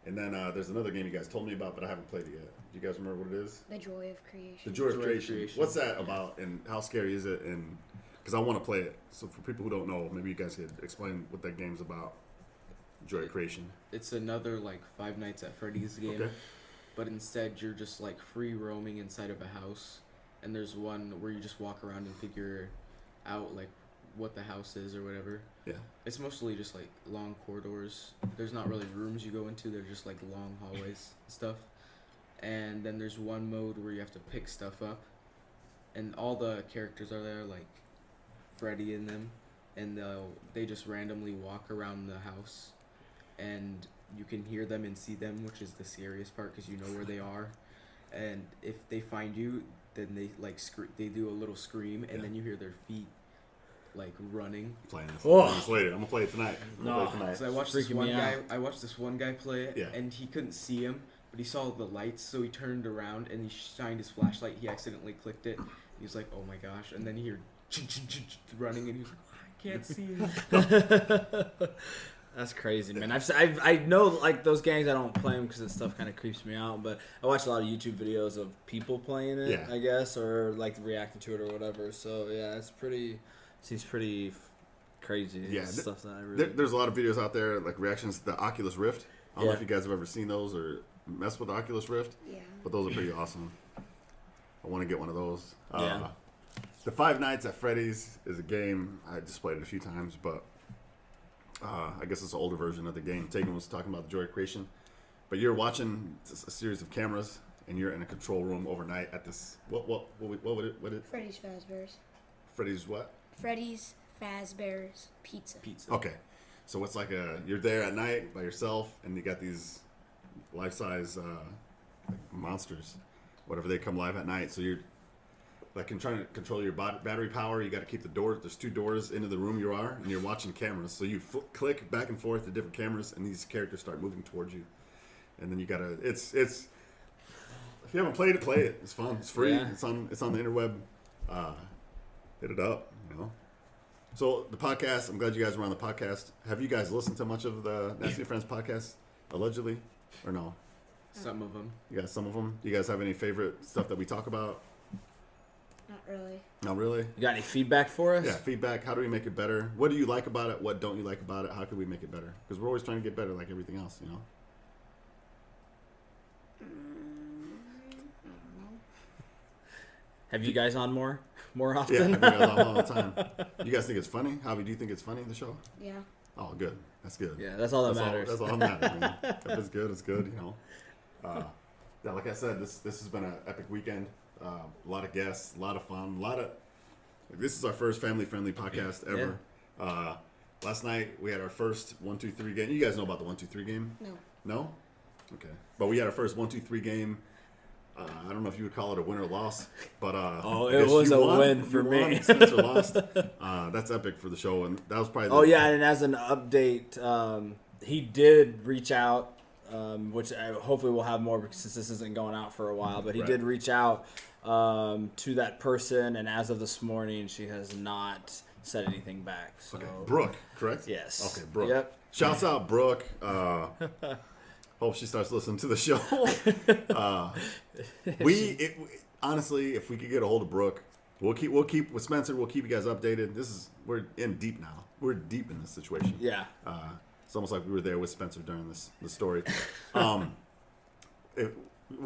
And then there's another game you guys told me about, but I haven't played it yet. Do you guys remember what it is? The Joy of Creation. The Joy of Creation. What's that about, and how scary is it? And because I want to play it. So for people who don't know, maybe you guys could explain what that game's about. Joy of Creation. It's another like Five Nights at Freddy's game, Okay. but instead you're just like free roaming inside of a house, and there's one where you just walk around and figure out like what the house is or whatever. Yeah. It's mostly just like long corridors. There's not really rooms you go into. They're just like long hallways and stuff. And then there's one mode where you have to pick stuff up, and all the characters are there, like Freddy in them, and they just randomly walk around the house, and you can hear them and see them, which is the scariest part because you know where they are. And if they find you, then they like they do a little scream, and then you hear their feet like running. Playing this. Oh. I'm gonna play it tonight. No. So I watched this one guy. I watched this one guy play it, Yeah. and he couldn't see him, but he saw the lights, so he turned around and he shined his flashlight. He accidentally clicked it. He was like, "Oh my gosh!" And then he heard running, and he was like, "I can't see him." That's crazy, man. I know like those games. I don't play them because that stuff kind of creeps me out. But I watch a lot of YouTube videos of people playing it, Yeah. I guess, or like reacting to it or whatever. So yeah, seems pretty crazy. Yeah, stuff that I really. There's a lot of videos out there, like reactions to the Oculus Rift. I don't know Yeah. if you guys have ever seen those or messed with the Oculus Rift, Yeah. but those are pretty awesome. I want to get one of those. Yeah. The Five Nights at Freddy's is a game. I just played it a few times, but I guess it's an older version of the game. Tegan was talking about the Joy of Creation, but you're watching a series of cameras, and you're in a control room overnight at this. What would it? Freddy's Fazbear's. Freddy's what? Freddy's Fazbear's Pizza. Okay, so it's like you're there at night by yourself, and you got these life-size monsters, whatever, they come live at night. So you're like trying to control your battery power. You got to keep the door. There's 2 doors into the room you are, and you're watching cameras. So you click back and forth to different cameras, and these characters start moving towards you. And then you gotta. It's. If you haven't played it, play it. It's fun. It's free. Yeah. It's on the interweb. Hit it up. You know. So the podcast. I'm glad you guys were on the podcast. Have you guys listened to much of the Nasty and Friends podcast? Allegedly, or no? Some of them. You guys, some of them. Do you guys have any favorite stuff that we talk about? Not really. Not really. You got any feedback for us? Yeah, feedback. How do we make it better? What do you like about it? What don't you like about it? How can we make it better? Because we're always trying to get better, like everything else, you know. Have you guys on more Yeah, often? I guys all the time. You guys think it's funny? Javi, do you think it's funny, the show? Yeah. Oh, good. That's good. Yeah, that's all that matters. That's all that matters, man. If it's good, it's good, you know. Yeah, like I said, this has been an epic weekend. A lot of guests, a lot of fun, this is our first family-friendly podcast ever. Last night, we had our first 1, 2, 3 game. You guys know about the 1, 2, 3 game? No. No? Okay. But we had our first 1, 2, 3 game. I don't know if you would call it a win or loss, but Oh, I it guess was you a won. win for You me. won. Spencer lost. That's epic for the show, and that was probably. Oh yeah, and as an update, he did reach out, which hopefully we'll have more since this isn't going out for a while. But he Right. did reach out to that person, and as of this morning, she has not said anything back. So. Okay, Brooke, correct? Yes. Okay, Brooke. Yep. Shouts out Brooke. Hope she starts listening to the show. Honestly, if we could get a hold of Brooke, we'll keep with Spencer. We'll keep you guys updated. We're in deep now. We're deep in this situation. Yeah. It's almost like we were there with Spencer during this story. We'll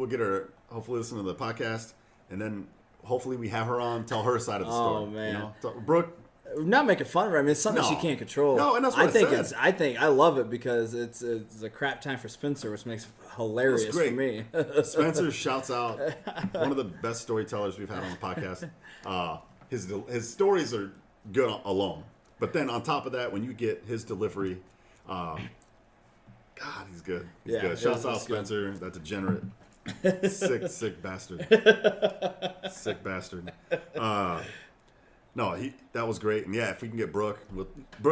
get her. Hopefully, listen to the podcast, and then hopefully we have her on, tell her side of the story. Oh man, you know? So, Brooke. We're not making fun of her. I mean, it's something she No. can't control. No, and that's what I said. I love it because it's a crap time for Spencer, which makes it hilarious It's great. for me. Spencer shouts out one of the best storytellers we've had on the podcast. His stories are good alone, but then on top of that, when you get his delivery, God, he's good. He's Yeah, good. Shouts out it's good. Spencer, that degenerate, sick bastard, sick bastard. No, that was great, and yeah, if we can get Brooke,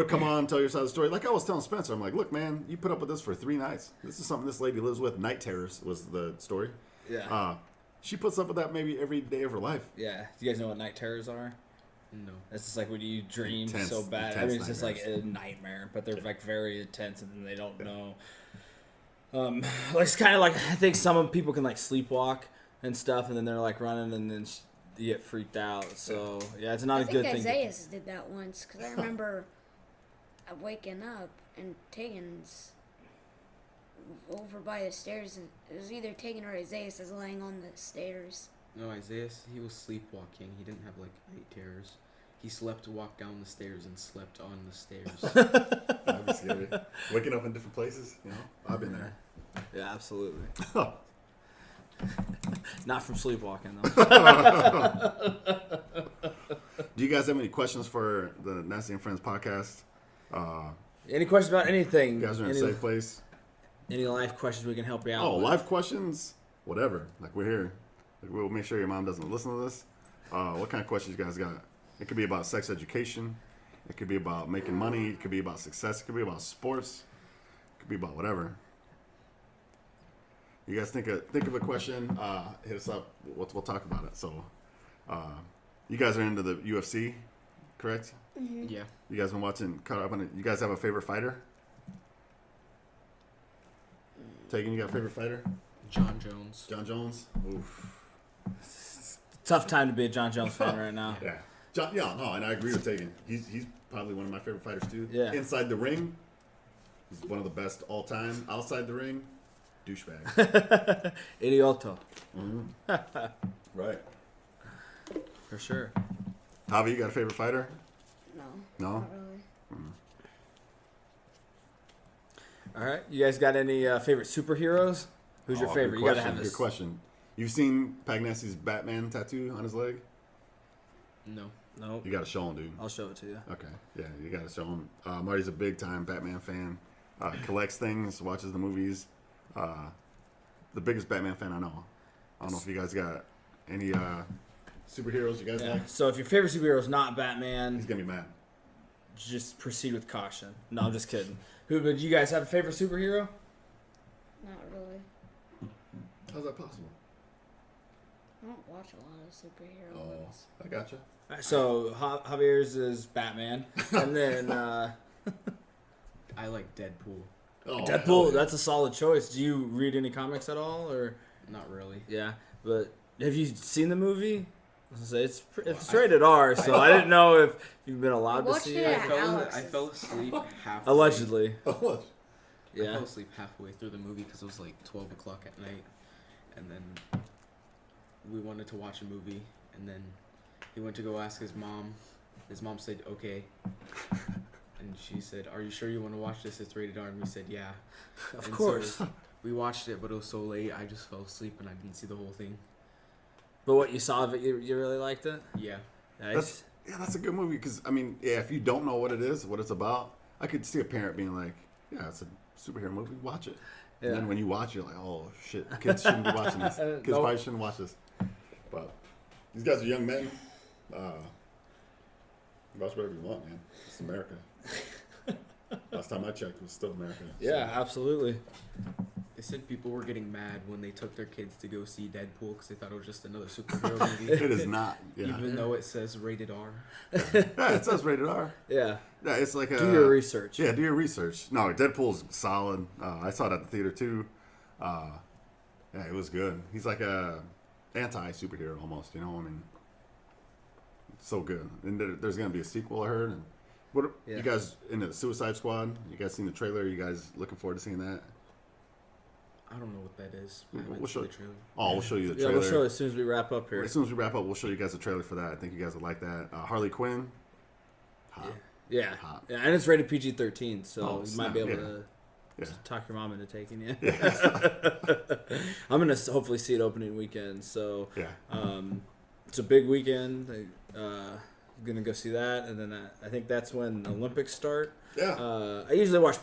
come on, tell your side of the story. Like I was telling Spencer, I'm like, look, man, you put up with this for 3 nights. This is something this lady lives with. Night terrors was the story. Yeah. She puts up with that maybe every day of her life. Yeah. Do you guys know what night terrors are? No. It's just like when you dream Intense- so bad. I intense mean, it's just like nightmares. a nightmare, but they're like very intense, and then they don't know. Like it's kind of like I think some people can like sleepwalk and stuff, and then they're like running, and then you get freaked out. So yeah, it's not I a think good thing. Isaiah did that once because I remember waking up and Tegan's over by the stairs, and it was either Tegan or Isaiah is laying on the stairs. No, Isaiah, he was sleepwalking. He didn't have like night terrors. He slept, walked down the stairs, and slept on the stairs. That'd be scary. Waking up in different places, you know. I've been there. Yeah, absolutely. Not from sleepwalking though. Do you guys have any questions for the Nasty and Friends podcast? Any questions about anything? You guys are in a any, safe place. any life questions we can help you out Oh, with? live questions, whatever. Like we're here. Like, we'll make sure your mom doesn't listen to this. What kind of questions you guys got? It could be about sex education. It could be about making money. It could be about success. It could be about sports. It could be about whatever. You guys think of a question. Hit us up. We'll talk about it. So, you guys are into the UFC, correct? Yeah. You guys been watching? Caught up on it. You guys have a favorite fighter? Tegan, you got a favorite fighter? John Jones. John Jones. Oof. Tough time to be a John Jones fan right now. Yeah. No, and I agree with Tegan. He's probably one of my favorite fighters too. Yeah. Inside the ring, he's one of the best all time. Outside the ring, douchebag. Idioto. Right. For sure. Javi, you got a favorite fighter? No. No? Not really. All right. You guys got any favorite superheroes? Who's your Oh, favorite? Good You gotta question. have Good this. question. You've seen Pagnasty's Batman tattoo on his leg? No. Nope. You got to show him, dude. I'll show it to you. Okay. Yeah, you got to show him. Marty's a big time Batman fan. Collects things, watches the movies. The biggest Batman fan I know. I don't know if you guys got any superheroes you guys Yeah. like. So if your favorite superhero is not Batman, He's gonna be mad. just proceed with caution. No, I'm just kidding. Who? But you guys have a favorite superhero? Not really. How's that possible? I don't watch a lot of superhero Oh, ones. I gotcha. All right, so Javier's is Batman, and then I like Deadpool. Oh, Deadpool. hell yeah. That's a solid choice. Do you read any comics at all, or Not really. yeah? But have you seen the movie? I was gonna say, it's rated R, so I didn't know if you've been allowed to watched see it it. at Alex's. I fell asleep halfway. Allegedly, Oh, what? I yeah. fell asleep halfway through the movie because it was like 12 o'clock at night, and then we wanted to watch a movie, and then he went to go ask his mom. His mom said, "Okay," and she said, "Are you sure you want to watch this? It's rated R." And we said, "Yeah." Of And course. so we watched it, but it was so late, I just fell asleep and I didn't see the whole thing. But what you saw of it, you really liked it. Yeah. Nice. That's a good movie because I mean, yeah, if you don't know what it is, what it's about, I could see a parent being like, "Yeah, it's a superhero movie. Watch it." And then when you watch, you're like, oh shit, kids shouldn't be watching this. Kids probably shouldn't watch this. But these guys are young men. Watch whatever you want, man. It's America. Last time I checked, it was still America. Yeah, absolutely. They said people were getting mad when they took their kids to go see Deadpool because they thought it was just another superhero movie. It is not. Yeah. Even though it says rated R. Yeah, it says rated R. Yeah. Yeah, it's like Do your research. Yeah, do your research. No, Deadpool's solid. I saw it at the theater too. Yeah, it was good. He's like a anti-superhero almost, you know. I mean, so good. And there's gonna be a sequel, I heard. And you guys into the Suicide Squad? You guys seen the trailer? You guys looking forward to seeing that? I don't know what that is. We'll show the trailer. Oh, we'll show you the trailer. Yeah, we'll show it as soon as we wrap up here. As soon as we wrap up, we'll show you guys the trailer for that. I think you guys would like that. Harley Quinn. Hot. Yeah. Hot. Yeah, and it's rated PG-13, so you might be able to talk your mom into taking it. Yeah. I'm gonna hopefully see it opening weekend, so Yeah. it's a big weekend. Gonna go see that, and then I think that's when Olympics start. Yeah. I usually watch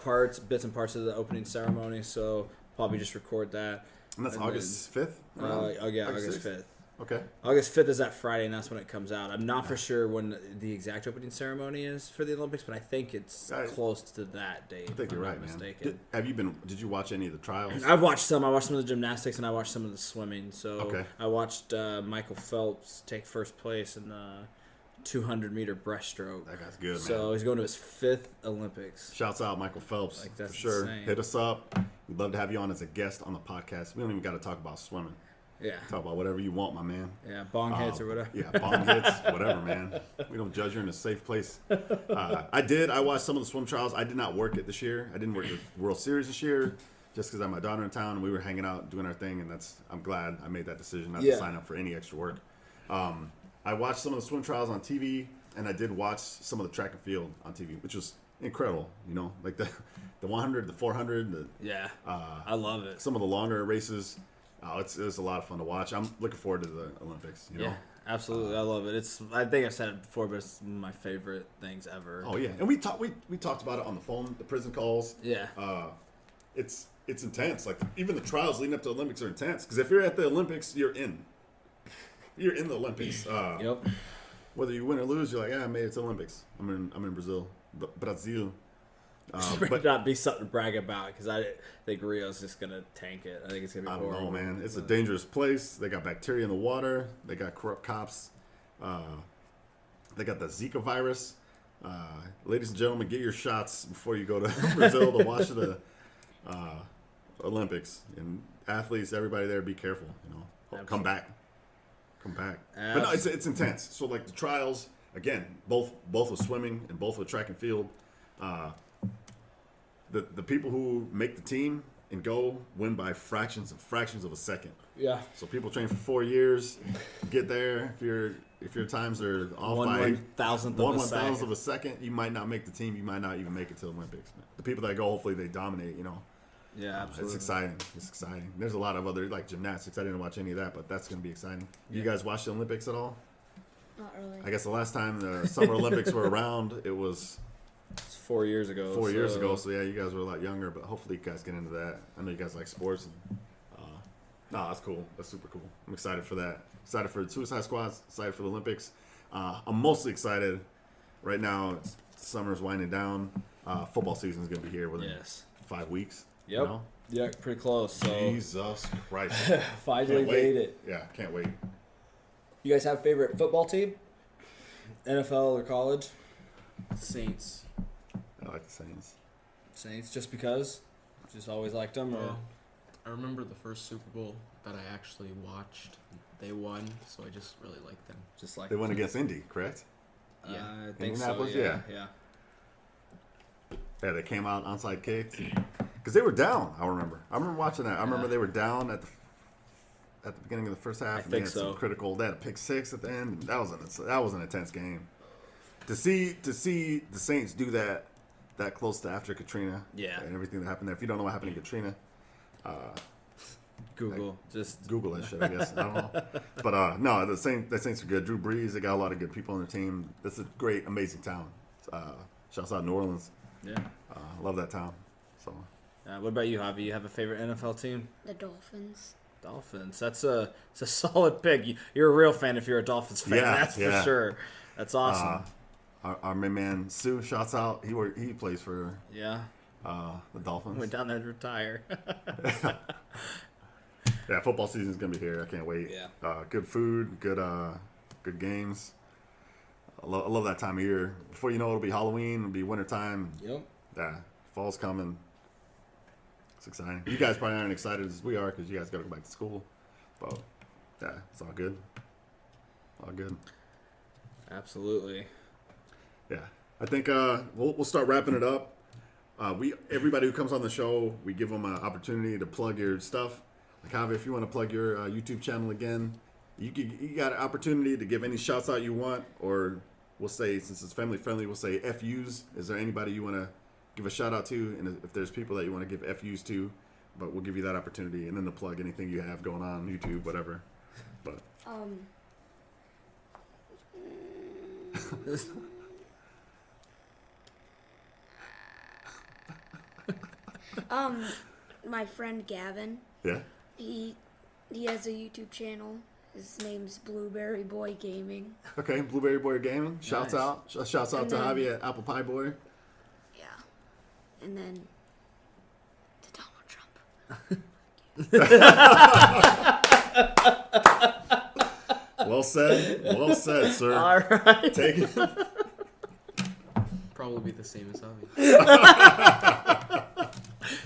bits and parts of the opening ceremony, so probably just record that. And that's August 5th? August 5th. Okay. August 5th is that Friday, and that's when it comes out. I'm not for sure when the exact opening ceremony is for the Olympics, but I think it's close to that date. I think you're right, mistaken. man. Did you watch any of the trials? I've watched some. I watched some of the gymnastics, and I watched some of the swimming. So I watched Michael Phelps take first place in the 200-meter breaststroke. That guy's good, man. So he's going to his 5th Olympics. Shouts out Michael Phelps. Like, that's for sure. insane. Hit us up. We'd love to have you on as a guest on the podcast. We don't even got to talk about swimming. Yeah. Talk about whatever you want, my man. Yeah, bong hits or whatever. Yeah, bong hits, whatever, man. We don't judge. You're in a safe place. I watched some of the swim trials. I did not work it this year. I didn't work the World Series this year just because I had my daughter in town and we were hanging out doing our thing, and I'm glad I made that decision not to sign up for any extra work. I watched some of the swim trials on TV, and I did watch some of the track and field on TV, which was incredible. You know, like the 100, the 400, I love it. some of the longer races. It was a lot of fun to watch. I'm looking forward to the Olympics. You know? Yeah, absolutely. I love it. I think I've said it before, but it's my favorite things ever. Oh yeah, and we talked about it on the phone. The prison calls. Yeah. It's intense. Like even the trials leading up to the Olympics are intense. Because if you're at the Olympics, you're in. You're in the Olympics. Yep. Whether you win or lose, you're like, I made it to the Olympics. I'm in Brazil. Brazil. But not be something to brag about, because I think Rio's just gonna tank it. I think it's gonna be horrible. I don't know, man. It's a dangerous place. They got bacteria in the water. They got corrupt cops. They got the Zika virus. Ladies and gentlemen, get your shots before you go to Brazil to watch the Olympics. And athletes, everybody there, be careful. You know, Absolutely. Come back. But no, it's intense. So like the trials, again, both with swimming and both with track and field. The people who make the team and go win by fractions of a second. Yeah. So people train for 4 years, get there. If your times are off by 1/1000th of a second, you might not make the team. You might not even make it to the Olympics. The people that go, hopefully they dominate. You know. Yeah, absolutely. It's exciting. There's a lot of other like gymnastics. I didn't watch any of that, but that's going to be exciting. You guys watch the Olympics at all? Not really. I guess the last time the Summer Olympics were around, it was It's 4 years ago. 4 years ago. So yeah, you guys were a lot younger, but hopefully you guys get into that. I know you guys like sports. And, that's cool. That's super cool. I'm excited for that. Excited for the Suicide Squad. Excited for the Olympics. I'm mostly excited right now. Summer's winding down. Football season is going to be here within 5 weeks. Yep. You know? Yeah, pretty close. So Jesus Christ. finally made it. Yeah, can't wait. You guys have a favorite football team? NFL or college? Saints. I like the Saints. Saints, just because? Just always liked them? Or? Well, I remember the first Super Bowl that I actually watched. They won, so I just really liked them. Just like They went against Indy, correct? Yeah. I think so. Indianapolis, Yeah. Yeah, they came out onside kicked because they were down. I remember watching that. I remember they were down at the beginning of the first half. I and think they had so. Some critical. They had a pick six at the end. That was an intense game. To see the Saints do that close to after Katrina. Yeah. And everything that happened there. If you don't know what happened in Katrina, Google Google that shit. I guess I don't know. But no, the Saints are good. Drew Brees. They got a lot of good people on their team. That's a great, amazing town. Shouts out New Orleans. Yeah. Love that town. So What about you, Javi? You have a favorite NFL team? The Dolphins. Dolphins. It's a solid pick. You're a real fan if you're a Dolphins fan. Yeah, That's for sure. That's awesome. Our main man Sue, shouts out. He plays for the Dolphins. Went down there to retire. Yeah, football season's gonna be here. I can't wait. Yeah. Good food, good games. I love that time of year. Before you know, it'll be Halloween. It'll be wintertime. Yep. Yeah, fall's coming. It's exciting. You guys probably aren't excited as we are because you guys got to go back to school. But yeah, it's all good. All good. Absolutely. Yeah, I think we'll start wrapping it up. Everybody who comes on the show, we give them an opportunity to plug your stuff. Like Javi, if you want to plug your YouTube channel again, you got an opportunity to give any shouts out you want, or we'll say, since it's family friendly, we'll say FUs. Is there anybody you want to give a shout out to? And if there's people that you want to give FUs to, but we'll give you that opportunity, and then to plug anything you have going on YouTube, whatever. But My friend Gavin. yeah. He has a YouTube channel. His name's Blueberry Boy Gaming. Okay, Blueberry Boy Gaming. Shouts Nice. out. Shouts out And to then- Javi at Apple Pie Boy. Yeah. And then to Donald Trump. Well said, sir. All right. Take it. Probably the same as Javi.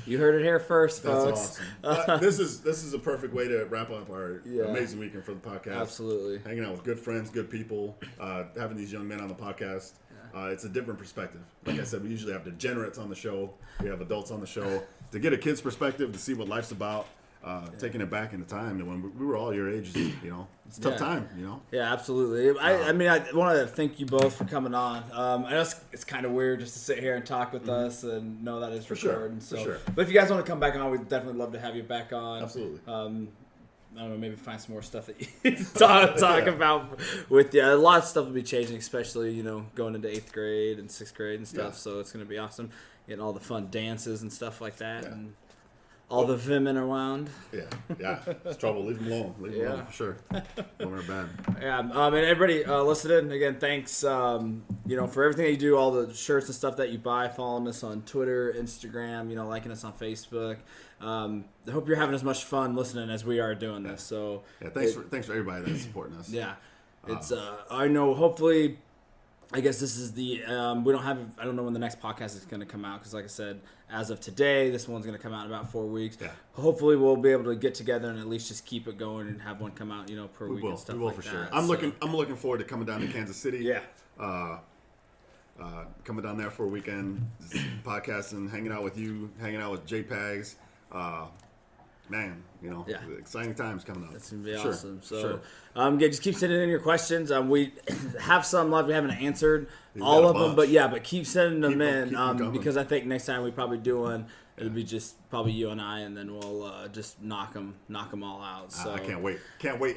You heard it here first, That's folks. awesome. This is a perfect way to wrap up our Yeah. amazing weekend for the podcast. Absolutely. Hanging out with good friends, good people, having these young men on the podcast. It's a different perspective. Like I said, we usually have degenerates on the show. We have adults on the show. To get a kid's perspective, to see what life's about, taking it back into time. And when we were all your ages, it's a tough time, Yeah, absolutely. I mean, I want to thank you both for coming on. I know it's kind of weird just to sit here and talk with us and know that it's recording. For sure. But if you guys want to come back on, we'd definitely love to have you back on. Absolutely. I don't know, maybe find some more stuff that you talk about with you. A lot of stuff will be changing, especially, going into 8th grade and 6th grade and stuff. Yeah. So it's going to be awesome. Getting all the fun dances and stuff like that. Yeah. And all the women around. Yeah. It's trouble. Leave them alone. Leave them alone, for sure. Women are bad. Yeah, and everybody listening, again, thanks, for everything that you do, all the shirts and stuff that you buy, following us on Twitter, Instagram, liking us on Facebook. I hope you're having as much fun listening as we are doing this. So Yeah, thanks for everybody that's supporting us. yeah, it's I know. Hopefully, I guess this is the we don't have. I don't know when the next podcast is going to come out because, like I said, as of today, this one's going to come out in about 4 weeks. Yeah. Hopefully, we'll be able to get together and at least just keep it going and have one come out, per week and stuff We will like for that. sure. I'm looking forward to coming down to Kansas City. Yeah. Coming down there for a weekend, podcasting, hanging out with you, hanging out with JPEGs. Man, Yeah. exciting times coming up. That's gonna be Sure, awesome. So, sure. just keep sending in your questions. We have some left. We haven't answered You've all got a of them, bunch. but keep sending them Keep 'em- in keep 'em coming. because I think next time we probably do one, it'll be just probably you and I, and then we'll just knock them all out. So I can't wait.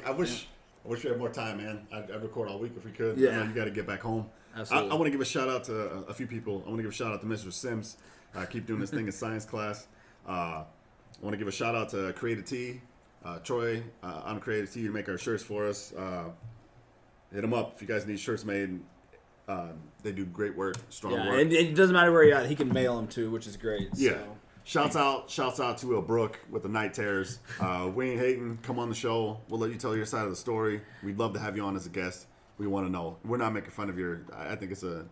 I wish we had more time, man. I'd record all week if we could. Yeah. I know you got to get back home. Absolutely. I want to give a shout out to a few people. I want to give a shout out to Mr. Sims. Keep doing this thing in science class. I want to give a shout out to Creative T, Troy on Creative T to make our shirts for us. Hit them up if you guys need shirts made. They do great work, strong work. and it doesn't matter where you're at. He can mail them too, which is great. Yeah. So. Shouts out to Brooke with the Night Terrors. We ain't hating. Come on the show. We'll let you tell your side of the story. We'd love to have you on as a guest. We want to know. We're not making fun of your. I think it's a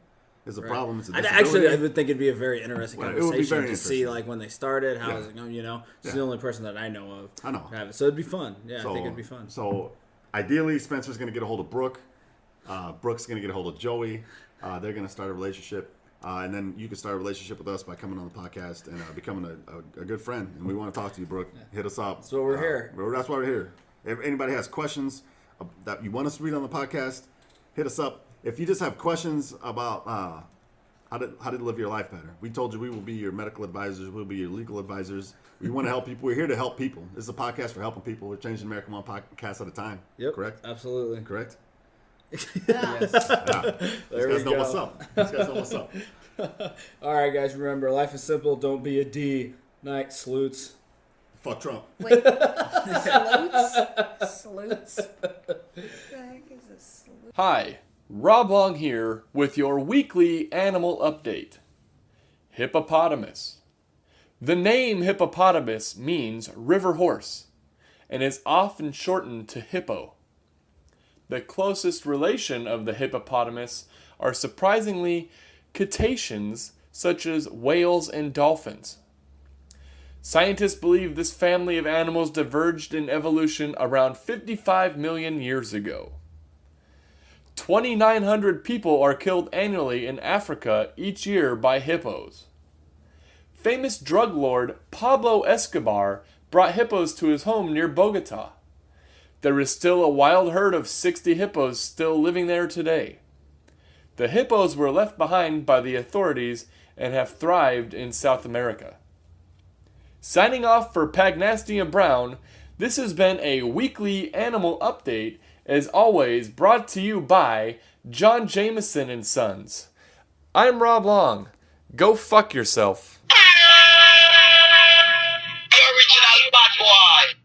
problem. It's a Actually, I disability. would think it'd be a very interesting Well, it conversation would be very to see interesting. like when they started, how Yeah. is it going. She's Yeah. the only person that I know of. I know. to have it. So it'd be fun. Yeah, I think it'd be fun. So ideally, Spencer's going to get a hold of Brooke. Brooke's going to get a hold of Joey. They're going to start a relationship. And then you can start a relationship with us by coming on the podcast and becoming a good friend. And we want to talk to you, Brooke. Hit us up. That's what we're here. That's why we're here. If anybody has questions that you want us to read on the podcast, hit us up. If you just have questions about how to live your life better, we told you we will be your medical advisors. We'll be your legal advisors. We want to help people. We're here to help people. This is a podcast for helping people. We're changing America one podcast at a time. Yep. Correct? Absolutely. Correct? Yes. Yeah. There These guys we know go. what's up. These guys know what's up. All right, guys. Remember, life is simple. Don't be a D. Night, salutes. Fuck Trump. Wait, salutes? Salutes? What the heck is a salute? Hi, Rob Long here with your weekly animal update. Hippopotamus. The name hippopotamus means river horse and is often shortened to hippo. The closest relation of the hippopotamus are surprisingly cetaceans such as whales and dolphins. Scientists believe this family of animals diverged in evolution around 55 million years ago. 2,900 people are killed annually in Africa each year by hippos. Famous drug lord Pablo Escobar brought hippos to his home near Bogota. There is still a wild herd of 60 hippos still living there today. The hippos were left behind by the authorities and have thrived in South America. Signing off for Pagnasty and Brown, this has been a weekly animal update, as always brought to you by John Jameson and Sons. I'm Rob Long. Go fuck yourself. Original bad boy.